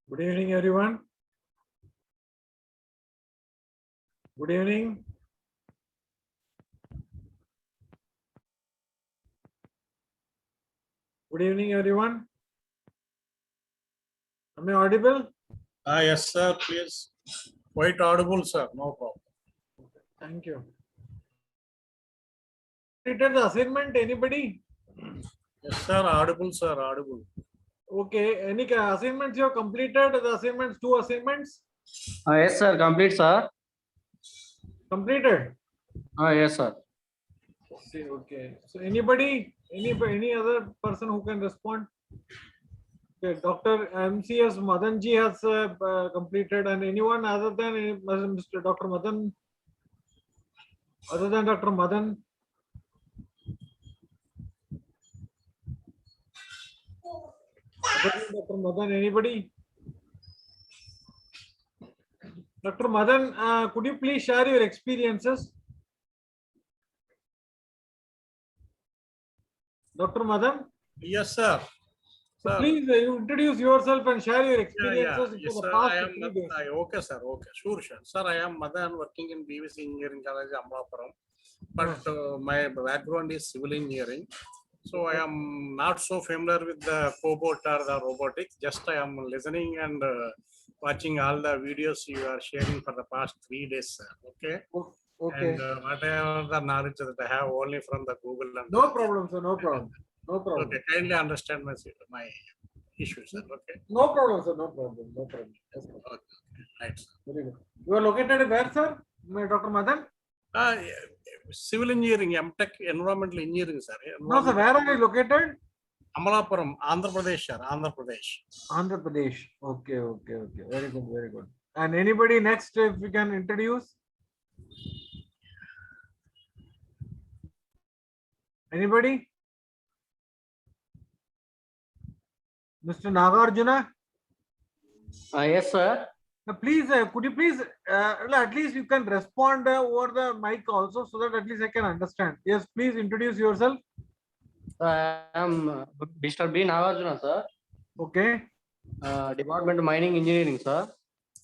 Good evening, everyone. Good evening. Good evening, everyone. Am I audible? Yes, sir, please. Quite audible, sir. No problem. Thank you. Completed the assignment, anybody? Yes, sir. Audible, sir. Audible. Okay. Any assignments you have completed? The assignments, 2 assignments? Yes, sir. Complete, sir. Completed? Yes, sir. Okay, okay. So anybody, any other person who can respond? Okay, Dr. MCS Madanji has completed, and anyone other than Mr. Dr. Madan? Other than Dr. Madan? Other than Dr. Madan, anybody? Dr. Madan, could you please share your experiences? Dr. Madan? Yes, sir. So Sir. please you introduce yourself and share your Yeah. experiences Yes, for the sir. past I am 3 days. okay, sir. Okay, sure. Sir, I am Madan, working in BVC Engineering College, Amlapuram. But my background is civil engineering. So I am not so familiar with the cobot or the robotics. Just I am listening and watching all the videos you are sharing for the past 3 days, sir. Okay. Okay. And whatever the knowledge that I have only from the Google and No problem, sir. No problem. No problem. Okay, kindly understand my issues, sir. Okay. No problem, sir. No problem. No problem. Yes, sir. Okay. Right, sir. Very good. You are located where, sir? Dr. Madan? Civil engineering, MTech, environmental engineering, sir. No, sir. Where are you located? Amalapuram, Andhra Pradesh, sir. Andhra Pradesh. Andhra Pradesh. Okay, okay, okay. Very good, very good. And anybody next, if we can introduce? Anybody? Mr. Nagarjuna? Yes, sir. Please, could you please, at least you can respond over the mic also, so that at least I can understand. Yes, please introduce yourself. I am Mr. B. Nagarjuna, sir. Okay. Department of Mining Engineering, sir.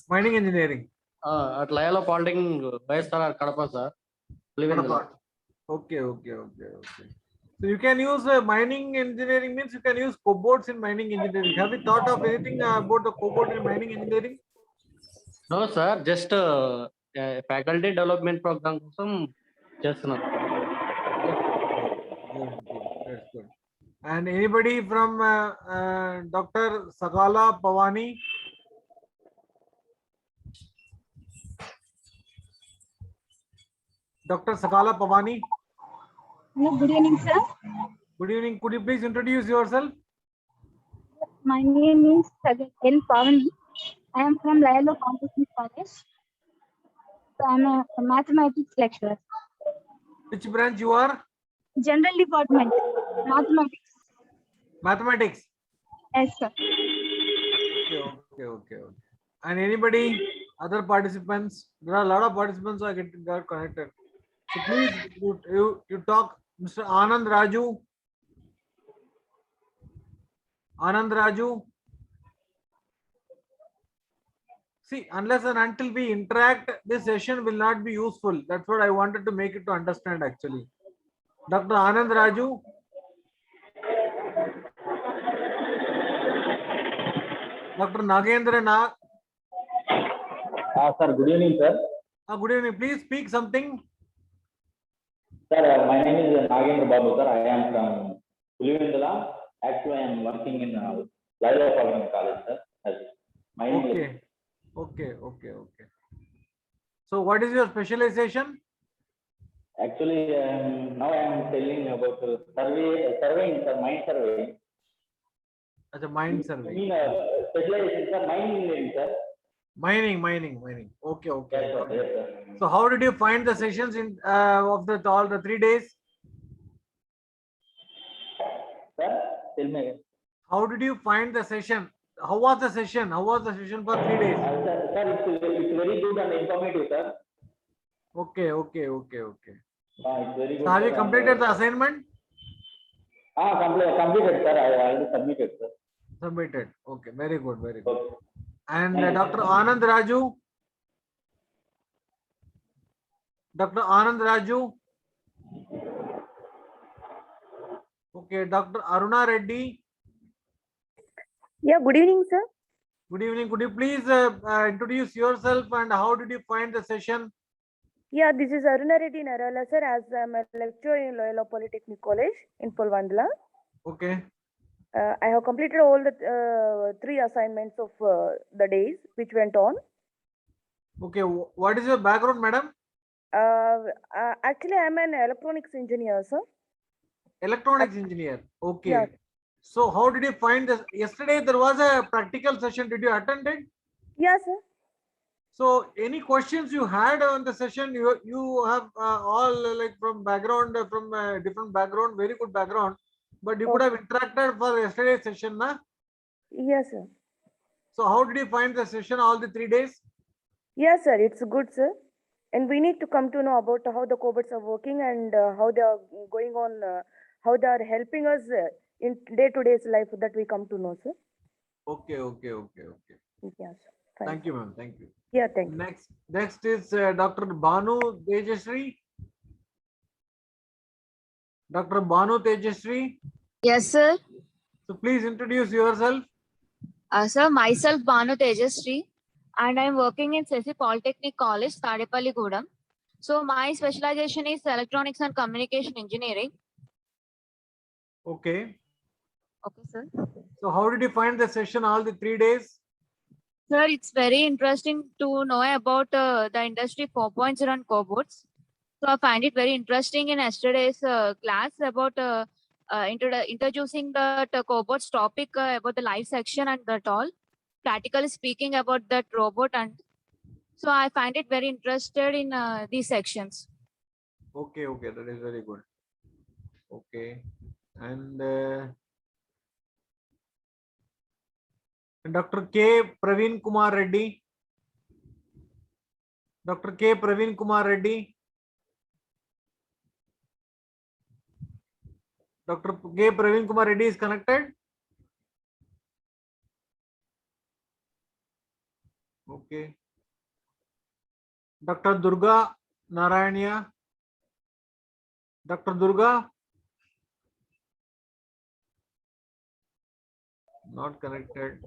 Mining engineering. At Layala Polytechnic, Vaisala, Kadapa, sir. Kadapa. Okay, okay, okay, okay. So you can use mining engineering means you can use cobots in mining engineering. Have you thought of anything about the cobot in mining engineering? No, sir. Just faculty development program. Just not. Good, good. That's good. And anybody from Dr. Sagala Pavani? Dr. Sagala Pavani? Hello, good evening, sir. Good evening. Could you please introduce yourself? My name is N. Pavani. I am from Layalo Competition College. So I am a mathematics lecturer. Which branch you are? General department, mathematics. Mathematics. Yes, sir. Okay, okay, okay. And anybody, other participants? There are a lot of participants who got connected. So please, you talk. Mr. Anand Raju. Anand Raju. See, unless and until we interact, this session will not be useful. That's what I wanted to make it to understand actually. Dr. Anand Raju. Dr. Nagendra Nag. Sir, good evening, sir. Good evening. Please speak something. Sir, my name is Nagendra Babu, sir. I am from Pulivendula. Actually, I am working in Layala Polytechnic College, sir. Okay. Okay, okay, okay. So what is your specialization? Actually, now I am telling about surveying, sir, mine surveying. As a mine survey. mean, specialization, sir, mining engineering, sir. Mining. Okay, okay. Yes, sir. Yes, sir. So how did you find the sessions in of all the 3 days? Sir, tell me. How did you find the session? How was the session? How was the session for 3 days? Sir, it's very good and informative, sir. Okay. It's very good. So have you sir, completed the assignment? completed, sir. I already submitted, sir. Submitted. Okay, very good, very good. Okay. And Thank you. Dr. Anand Raju. Dr. Anand Raju. Okay, Dr. Aruna Reddy. Yeah, good evening, sir. Good evening. Could you please introduce yourself and how did you find the session? Yeah, this is Aruna Reddy Narala, sir, as I'm a lecturer in Loyola Polytechnic College in Pulvandla. Okay. I have completed all the 3 assignments of the days which went on. Okay. What is your background, madam? Actually, I'm an electronics engineer, sir. Electronics engineer. Okay. Yeah. So how did you find this? Yesterday there was a practical session. Did you attend it? Yeah, sir. So any questions you had on the session? You have all like from background from different background, very good background, but you could have interacted for yesterday's session, na? Yes, sir. So how did you find the session all the 3 days? Yes, sir. It's good, sir. And we need to come to know about how the cobots are working and how they are going on, how they are helping us in day-to-day life that we come to know, sir. Okay. Yes, sir. Fine. Thank you, ma'am. Thank you. Yeah, thank you. Next is Dr. Banu Tejasri. Dr. Banu Tejasri. Yes, sir. So please introduce yourself. Sir, myself Banu Tejasri, and I'm working in Sesi Polytechnic College, Tadepalli Gudam. So my specialization is electronics and communication engineering. Okay. Okay, sir. So how did you find the session all the 3 days? Sir, it's very interesting to know about the industry 4.0 and cobots. So I find it very interesting in yesterday's class about introducing the cobots topic about the live section and that all. Practically speaking about that robot, and so I find it very interested in these sections. Okay, that is very good. Okay, and Dr. K. Praveen Kumar Reddy. Dr. K. Praveen Kumar Reddy. Dr. K. Praveen Kumar Reddy is connected. Okay. Dr. Durga Narayania. Dr. Durga. Not connected.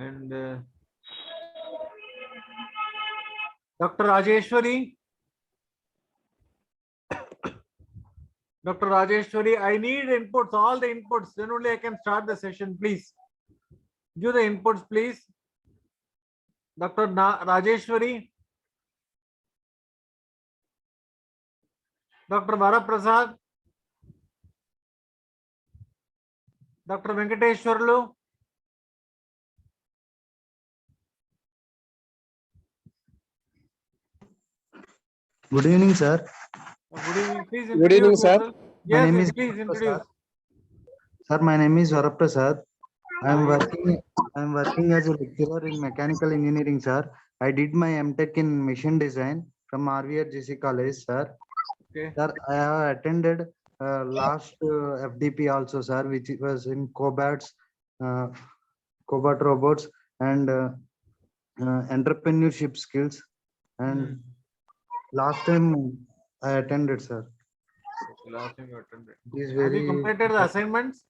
And Dr. Rajeshwari. Dr. Rajeshwari, I need inputs, all the inputs, then only I can start the session, please. Give the inputs, please. Dr. Rajeshwari. Dr. Varaprasad. Dr. Venkateshwarlu. Good evening, sir. Good evening. Please Good introduce evening, sir. yourself. My Yes, name yes, is please introduce. Sir, my name is Varaprasad. I am working as a lecturer in mechanical engineering, sir. I did my MTech in machine design from RVR GC College, sir. Okay. Sir, I have attended last FDP also, sir, which was in cobots, cobot robots, and entrepreneurship skills. And last time I attended, sir. Okay, last time you attended. It is Have you very, completed the assignments?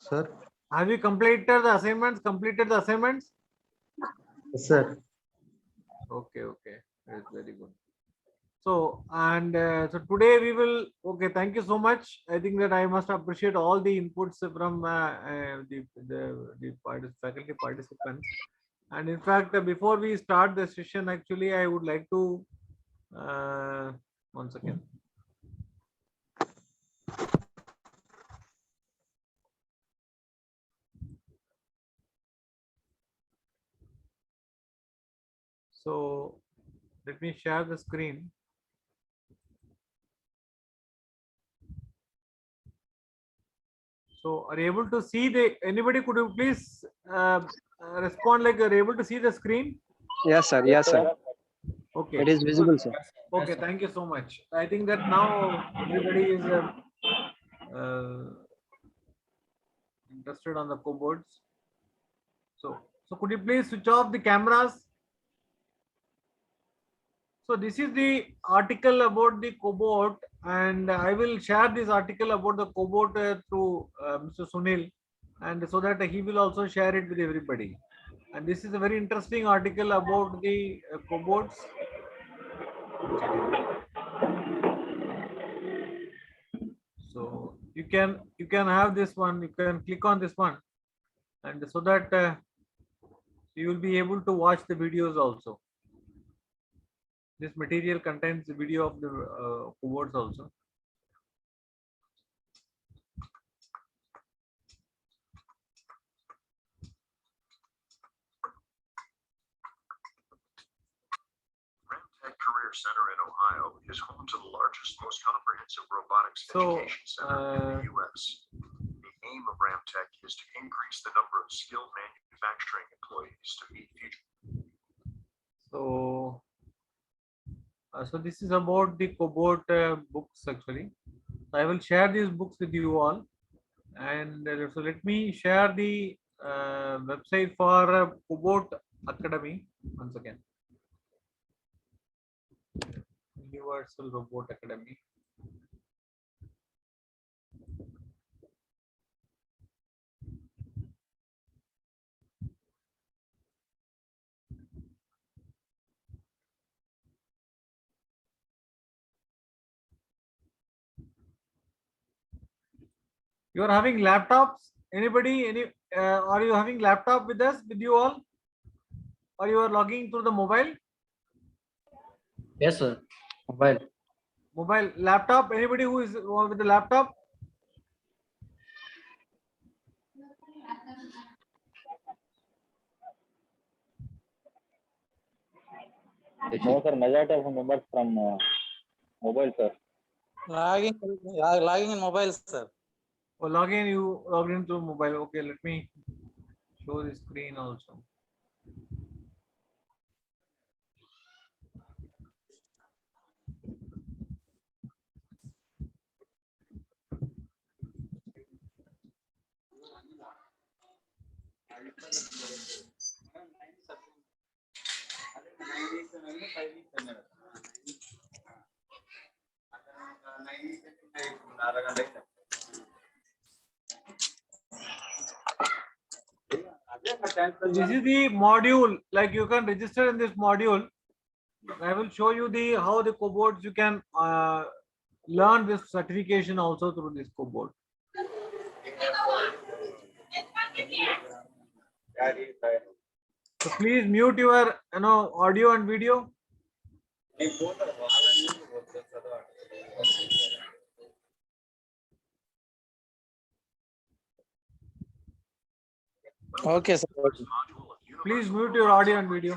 sir. Have you completed the assignments? Completed the assignments? Yes, sir. Okay, that's very good. So, and so today we will, okay, thank you so much. I think that I must appreciate all the inputs from the faculty participants. And in fact, before we start the session, actually, I would like to, one second. So let me share the screen. So are you able to see anybody could you please respond like you're able to see the screen? Yes, sir. Yes, sir. Okay. It is visible, sir. Okay, thank you so much. I think that now everybody is interested on the coboards. So could you please switch off the cameras? So this is the article about the cobot, and I will share this article about the cobot through Mr. Sunil, and so that he will also share it with everybody. And this is a very interesting article about the cobots. So you can have this one. You can click on this one, and so that you will be able to watch the videos also. This material contains the video of the cobots also. Ramtech Career Center in Ohio is home to the largest, most comprehensive robotics So, education center in the U.S. The aim of Ramtech is to increase the number of skilled manufacturing employees to meet future. So this is about the cobot books actually. I will share these books with you all, and so let me share the website for Cobot Academy once again. Universal Robot Academy. You are having laptops? Anybody? Are you having laptop with us, with you all? Or you are logging through the mobile? Yes, sir. Mobile. Mobile laptop? Anybody who is with the laptop? No, sir, majority of members from mobile, sir. Logging in mobile, sir. Oh, login, you logged into mobile. Okay, let me show the screen also. This is the module, like you can register in this module. I will show you the how the cobots you can learn this certification also through this cobot. So please mute your audio and video. Okay, sir. Please mute your audio and video.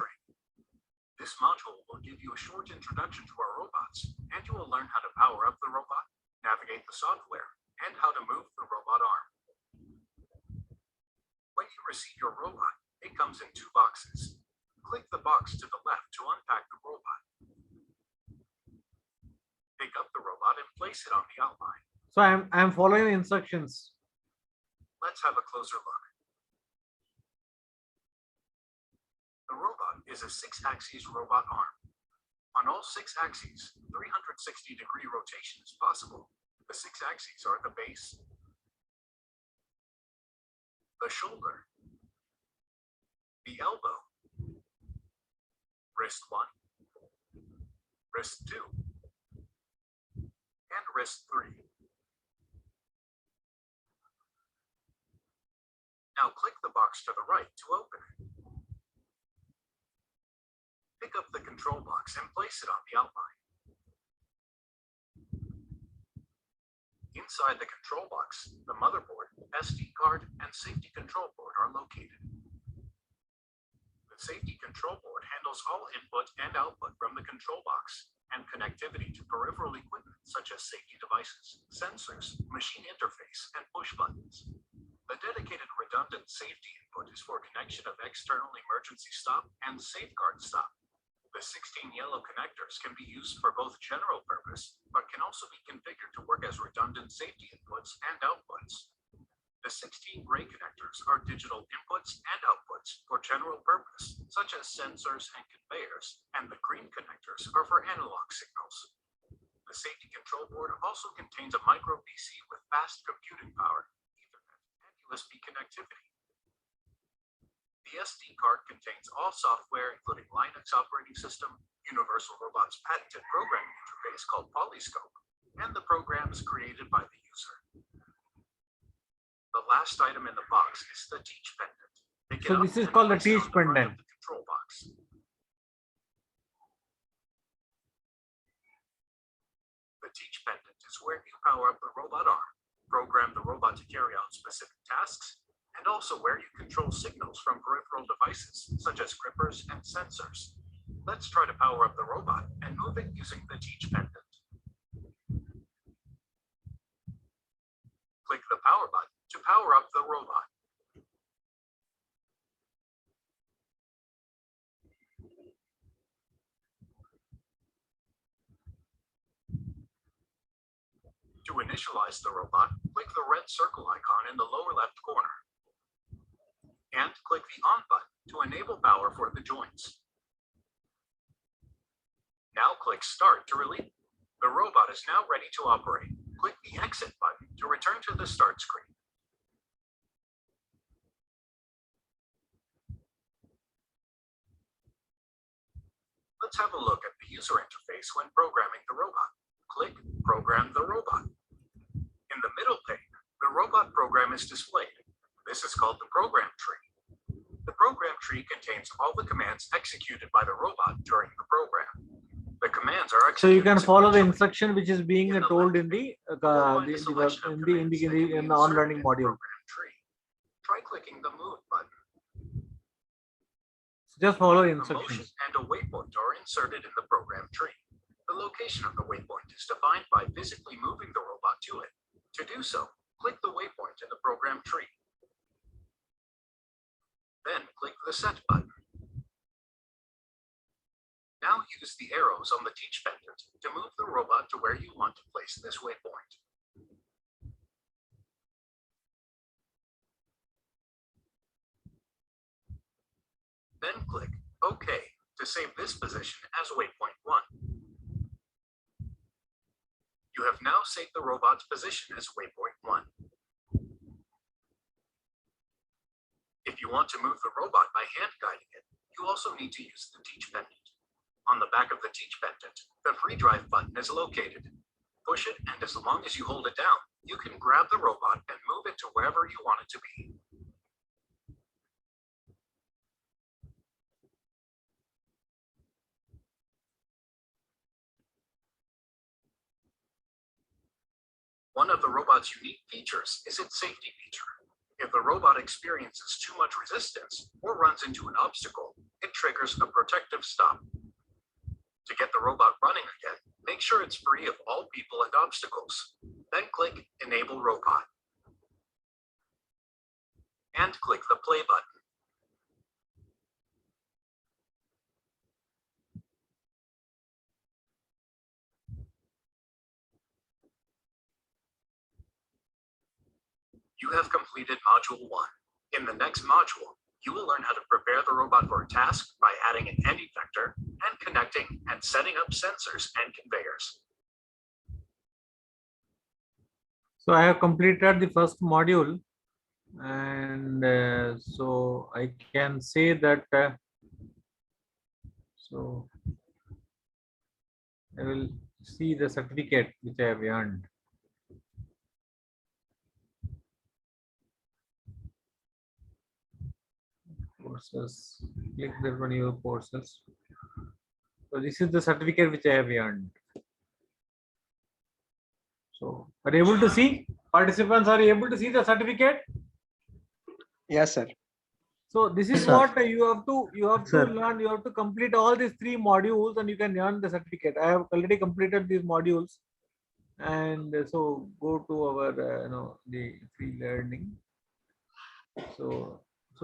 This module will give you a short introduction to our robots, and you will learn how to power up the robot, navigate the software, and how to move the robot arm. When you receive your robot, it comes in 2 boxes. Click the box to the left to unpack the robot. Pick up the robot and place it on the outline. So I'm following the instructions. Let's have a closer look. The robot is a 6-axis robot arm. On all 6 axes, 360-degree rotation is possible. The 6 axes are the base, the shoulder, the elbow, wrist 1, wrist 2, and wrist 3. Now click the box to the right to open it. Pick up the control box and place it on the outline. Inside the control box, the motherboard, SD card, and safety control board are located. The safety control board handles all input and output from the control box and connectivity to peripheral equipment such as safety devices, sensors, machine interface, and push buttons. The dedicated redundant safety input is for connection of external emergency stop and safeguard stop. The 16 yellow connectors can be used for both general purpose, but can also be configured to work as redundant safety inputs and outputs. The 16 gray connectors are digital inputs and outputs for general purpose, such as sensors and conveyors, and the green connectors are for analog signals. The safety control board also contains a micro PC with fast computing power, Ethernet, and USB connectivity. The SD card contains all software, including Linux operating system, Universal Robot's patented programming interface called Polyscope, and the programs created by the user. The last item in the box is the Teach pendant. So this is called the Teach pendant. The control box. The Teach pendant is where you power up the robot arm, program the robot to carry out specific tasks, and also where you control signals from peripheral devices, such as grippers and sensors. Let's try to power up the robot and move it using the Teach pendant. Click the power button to power up the robot. To initialize the robot, click the red circle icon in the lower left corner. And click the on button to enable power for the joints. Now click Start to release. The robot is now ready to operate. Click the Exit button to return to the start screen. Let's have a look at the user interface when programming the robot. Click Program the Robot. In the middle pane, the robot program is displayed. This is called the program tree. The program tree contains all the commands executed by the robot during the program. The commands are So you can follow the sequentially. instruction which is being told in the on learning module. Program tree. Try clicking the Move button. Just follow the A motion instructions. and a waypoint are inserted in the program tree. The location of the waypoint is defined by physically moving the robot to it. To do so, click the waypoint in the program tree. Then click the Set button. Now use the arrows on the Teach pendant to move the robot to where you want to place this waypoint. Then click OK to save this position as waypoint 1. You have now saved the robot's position as waypoint 1. If you want to move the robot by hand guiding it, you also need to use the Teach pendant. On the back of the Teach pendant, the free drive button is located. Push it, and as long as you hold it down, you can grab the robot and move it to wherever you want it to be. One of the robot's unique features is its safety feature. If the robot experiences too much resistance or runs into an obstacle, it triggers a protective stop. To get the robot running again, make sure it's free of all people and obstacles. Then click Enable Robot. And click the play button. You have completed Module 1. In the next module, you will learn how to prepare the robot for a task by adding an end effector and connecting and setting up sensors and conveyors. So I have completed the first module, and so I can say that so I will see the certificate which I have earned. Courses, click the one your courses. So this is the certificate which I have earned. So are you able to see? Participants, are you able to see the certificate? Yes, sir. So this is Sir. what you have to Sir. learn. You have to complete all these 3 modules, and you can earn the certificate. I have already completed these modules, and so go to our the free learning. So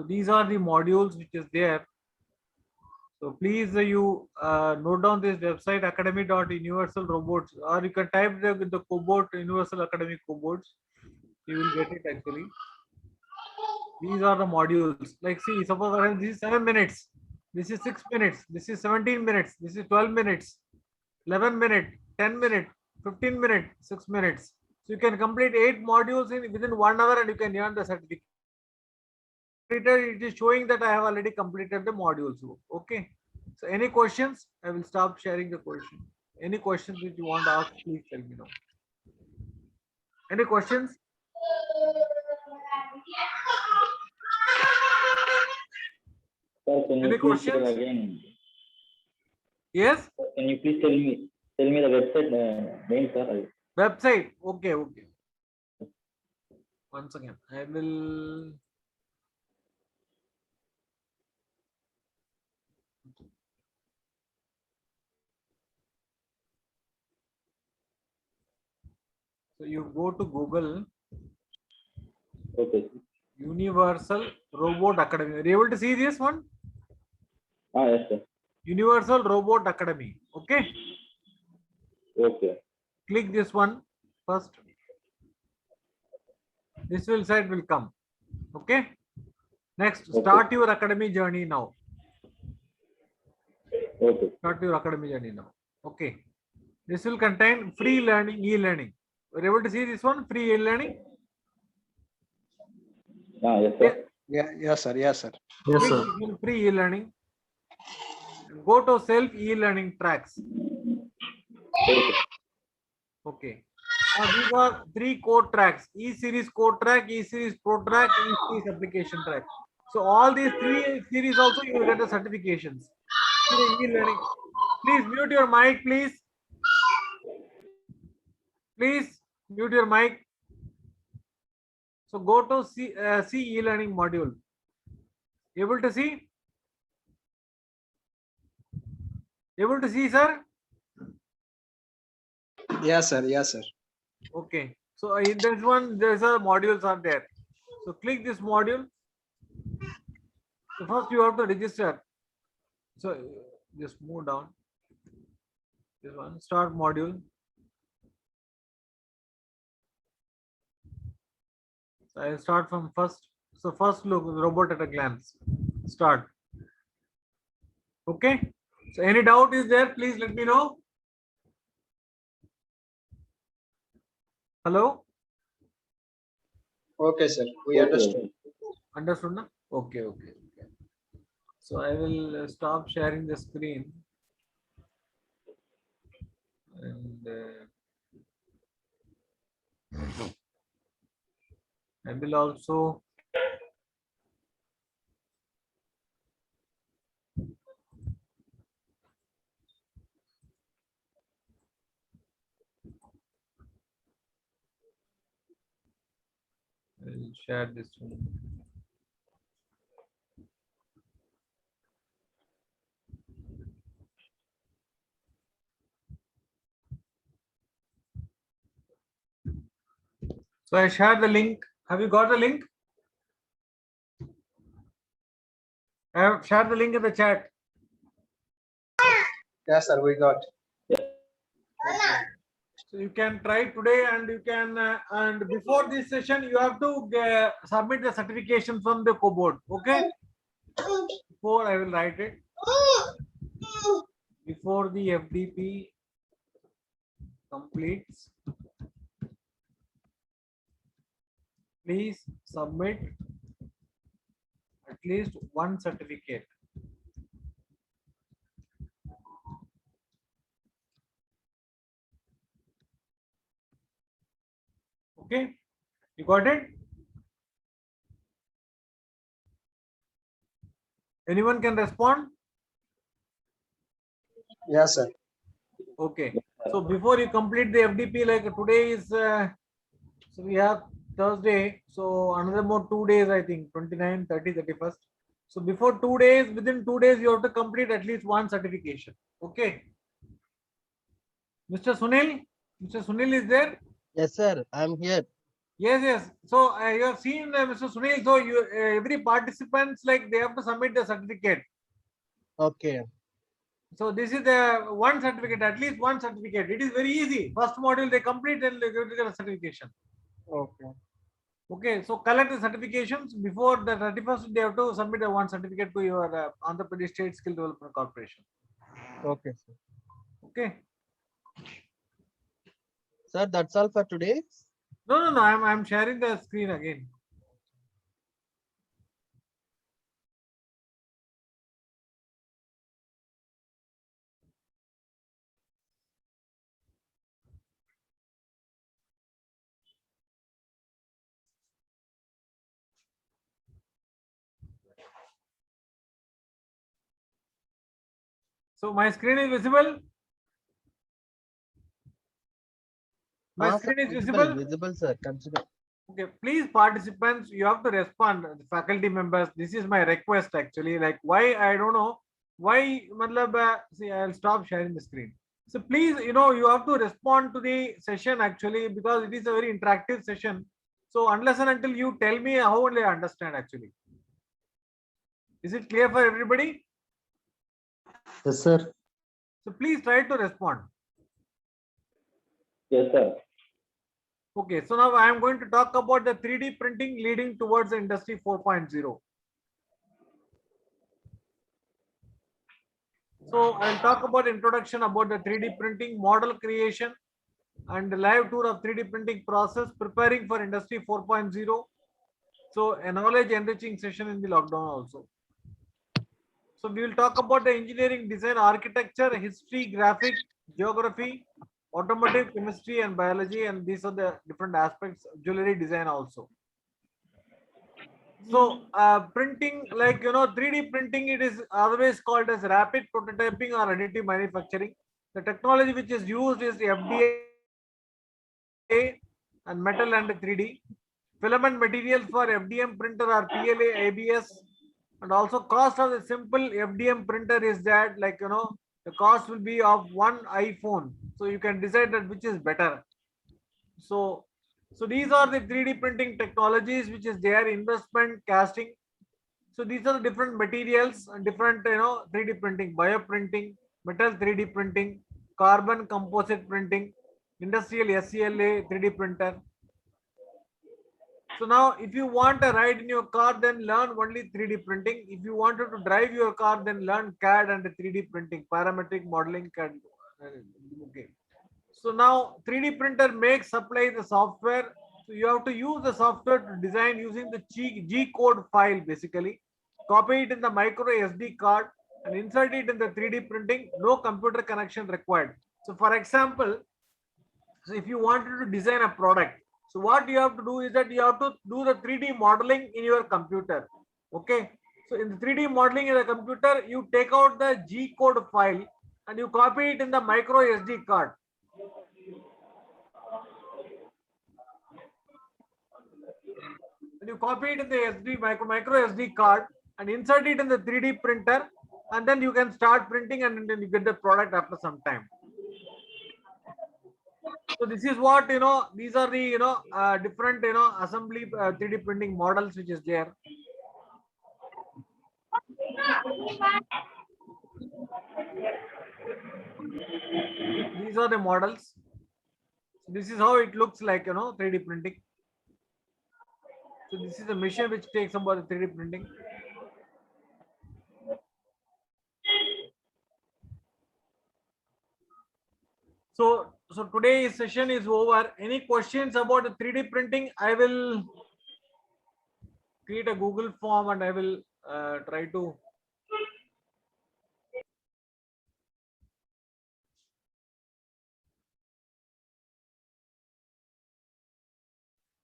these are the modules which is there. So please you note down this website academy.universalrobots, or you can type the cobot Universal Academy cobots. You will get it actually. These are the modules. Like see, suppose for example, this is 7 minutes. This is 6 minutes. This is 17 minutes. This is 12 minutes. 11 minute, 10 minute, 15 minute, 6 minutes. So you can complete 8 modules within 1 hour, and you can earn the certificate. It is showing that I have already completed the modules. Okay. So any questions? I will stop sharing the question. Any questions that you want to ask, please tell me now. Any questions? Sir, can Any you please tell questions? again? Yes. Can you please tell me the website name, sir? Website. Okay. Once again, I will. So you go to Google. Okay. Universal Robot Academy. Are you able to see this one? Yes, sir. Universal Robot Academy. Okay. Okay. Click this one first. This site will come. Okay. Next, start your academy journey now. Okay. Start your academy journey now. Okay. This will contain free learning, e-learning. Are you able to see this one? Free e-learning. Yes, sir. Yes, sir. Yes, sir. Click on free e-learning. Go to self e-learning tracks. Okay. Okay. Now these are 3 core tracks: E-series core track, E-series pro track, E-series application track. So all these 3 series also you will get the certifications. E-learning. Please mute your mic, please. Please mute your mic. So go to see e-learning module. Able to see? Able to see, sir? Yes, sir. Yes, sir. Okay. So in this one, there's a modules are there. So click this module. So first you have to register. So just move down. This one, start module. So I'll start from first. So first look, robot at a glance. Start. Okay. So any doubt is there? Please let me know. Hello. Okay, sir. We understood. Understood now? Okay. So I will stop sharing the screen. And I will also share this one. So I shared the link. Have you got the link? I have shared the link in the chat. Yes, sir. We got. So you can try today, and you can and before this session you have to submit the certification from the cobot. Okay. Before I will write it. Before the FDP completes, please submit at least one certificate. Okay, you got it? Anyone can respond? Yes, sir. Okay. So before you complete the FDP, like today is, so we have Thursday. So another more 2 days, I think, 29, 30, 31st. So before 2 days, within 2 days, you have to complete at least one certification. Okay. Mr. Sunil, Mr. Sunil is there? Yes, sir. I'm here. Yes, yes. So you have seen Mr. Sunil. So you every participants like they have to submit the certificate. Okay. So this is the one certificate, at least one certificate. It is very easy. First module they complete and they get a certification. Okay. Okay, so collect the certifications before the 31st. They have to submit a one certificate to your Andhra Pradesh State Skill Development Corporation. Okay, sir. Okay. Sir, that's all for today. No. I'm sharing the screen again. So my screen is visible. My Ah, screen sir, is visible. Visible, sir. Consider. Okay, please participants, you have to respond. The faculty members, this is my request actually. Like why I don't know why. Matlab, see, I'll stop sharing the screen. So please, you have to respond to the session actually because it is a very interactive session. So unless and until you tell me, how will I understand actually? Is it clear for everybody? Yes, sir. So please try to respond. Yes, sir. Okay, so now I am going to talk about the 3D printing leading towards the industry 4.0. So I'll talk about introduction about the 3D printing, model creation, and live tour of 3D printing process, preparing for industry 4.0. So a knowledge enriching session in the lockdown also. So we will talk about the engineering, design, architecture, history, graphic, geography, automotive, chemistry, and biology, and these are the different aspects. Jewelry design also. So printing, like 3D printing, it is always called as rapid prototyping or additive manufacturing. The technology which is used is FDA and metal and 3D. Filament materials for FDM printer are PLA, ABS, and also cost of the simple FDM printer is that the cost will be of one iPhone. So you can decide that which is better. So these are the 3D printing technologies which is there, investment, casting. So these are the different materials and different 3D printing, bioprinting, metal 3D printing, carbon composite printing, industrial SCLA 3D printer. So now if you want a ride in your car, then learn only 3D printing. If you wanted to drive your car, then learn CAD and 3D printing, parametric modeling CAD. Okay. So now 3D printer makes supply the software. So you have to use the software to design using the G code file basically. Copy it in the micro SD card and insert it in the 3D printing. No computer connection required. So for example, so if you wanted to design a product, so what you have to do is that you have to do the 3D modeling in your computer. Okay. So in the 3D modeling in the computer, you take out the G code file and you copy it in the micro SD card. And you copy it in the micro SD card and insert it in the 3D printer, and then you can start printing and then you get the product after some time. So this is what these are the different assembly 3D printing models which is there. These are the models. So this is how it looks like 3D printing. So this is the machine which takes about the 3D printing. So today's session is over. Any questions about the 3D printing? I will create a Google form and I will try to.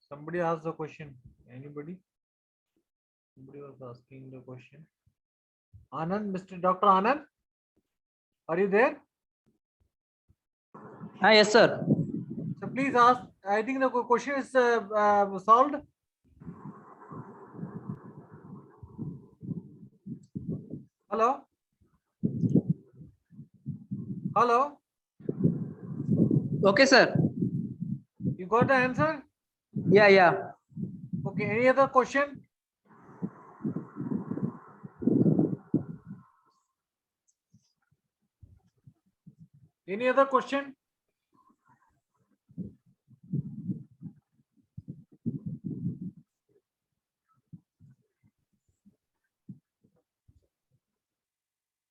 Somebody asked the question. Anybody? Somebody was asking the question. Anand, Mr. Dr. Anand, are you there? Yes, sir. So please ask. I think the question is solved. Hello? Hello? Okay, sir. You got the answer? Yeah. Okay, any other question? Any other question?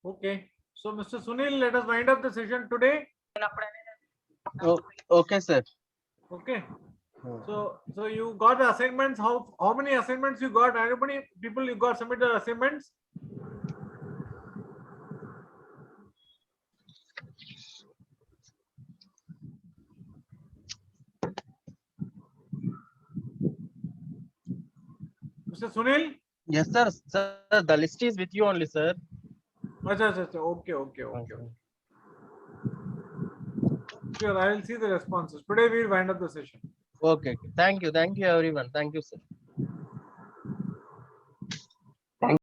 Okay, so Mr. Sunil, let us wind up the session today. Okay, sir. Okay. So you got the assignments. How many assignments you got? Anybody people you got submitted the assignments? Mr. Sunil? Yes, sir. Sir, the list is with you only, sir. Acha. Okay. Sure, I will see the responses. Today we will wind up the session. Okay. Thank you, everyone. Thank you, sir.